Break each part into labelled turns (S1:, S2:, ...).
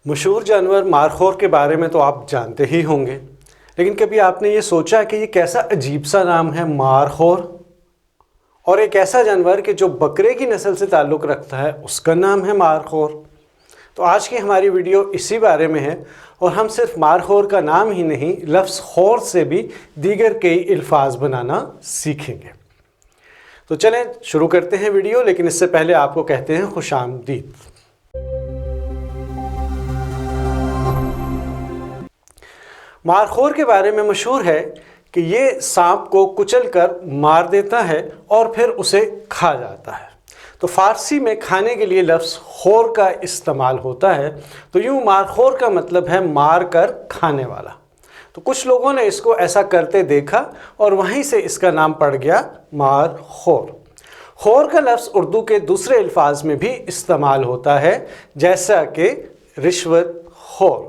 S1: مشہور جانور مارخور کے بارے میں تو آپ جانتے ہی ہوں گے، لیکن کبھی آپ نے یہ سوچا کہ یہ کیسا عجیب سا نام ہے مارخور؟ اور ایک ایسا جانور کہ جو بکرے کی نسل سے تعلق رکھتا ہے اس کا نام ہے مارخور۔ تو آج کی ہماری ویڈیو اسی بارے میں ہے، اور ہم صرف مارخور کا نام ہی نہیں، لفظ خور سے بھی دیگر کئی الفاظ بنانا سیکھیں گے۔ تو چلیں شروع کرتے ہیں ویڈیو، لیکن اس سے پہلے آپ کو کہتے ہیں خوش آمدید۔ مارخور کے بارے میں مشہور ہے کہ یہ سانپ کو کچل کر مار دیتا ہے اور پھر اسے کھا جاتا ہے۔ تو فارسی میں کھانے کے لیے لفظ خور کا استعمال ہوتا ہے، تو یوں مارخور کا مطلب ہے مار کر کھانے والا۔ تو کچھ لوگوں نے اس کو ایسا کرتے دیکھا اور وہیں سے اس کا نام پڑ گیا مارخور۔ خور کا لفظ اردو کے دوسرے الفاظ میں بھی استعمال ہوتا ہے، جیسا کہ رشوت خور۔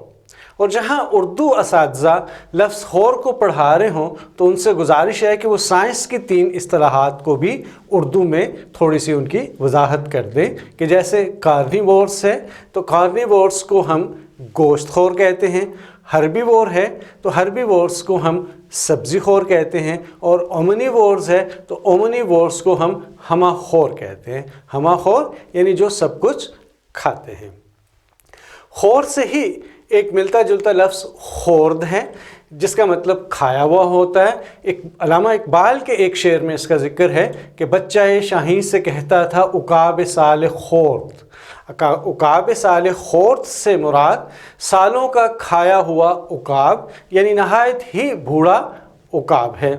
S1: اور جہاں اردو اساتذہ لفظ خور کو پڑھا رہے ہوں تو ان سے گزارش ہے کہ وہ سائنس کی 3 اصطلاحات کو بھی اردو میں تھوڑی سی ان کی وضاحت کر دیں، کہ جیسے کارنیورس ہے تو کارنیورس کو ہم گوشت خور کہتے ہیں، ہربیوور ہے تو ہربیورس کو ہم سبزی خور کہتے ہیں، اور اومنیورس ہے تو اومنیورس کو ہم ہمہ خور کہتے ہیں۔ ہمہ خور یعنی جو سب کچھ کھاتے ہیں۔ خور سے ہی ایک ملتا جلتا لفظ خورد ہے، جس کا مطلب کھایا ہوا ہوتا ہے۔ علامہ اقبال کے ایک شعر میں اس کا ذکر ہے کہ بچہ شاہین سے کہتا تھا عقاب سال خورد۔ عقاب سال خورد سے مراد سالوں کا کھایا ہوا عقاب، یعنی نہایت ہی بوڑھا عقاب ہے۔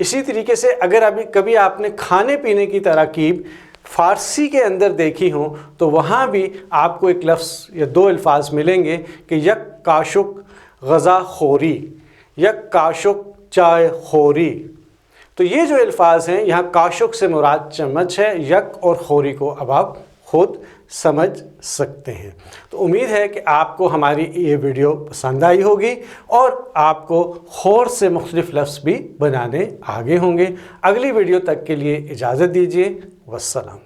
S1: اسی طریقے سے اگر ابھی کبھی آپ نے کھانے پینے کی تراکیب فارسی کے اندر دیکھی ہوں تو وہاں بھی آپ کو ایک لفظ یا 2 الفاظ ملیں گے کہ یک کاشک غذا خوری، یک کاشک چائے خوری۔ تو یہ جو الفاظ ہیں، یہاں کاشک سے مراد چمچ ہے، یک اور خوری کو اب آپ خود سمجھ سکتے ہیں۔ تو امید ہے کہ آپ کو ہماری یہ ویڈیو پسند آئی ہوگی اور آپ کو خور سے مختلف لفظ بھی بنانے آگے ہوں گے۔ اگلی ویڈیو تک کے لیے اجازت دیجیے، والسلام۔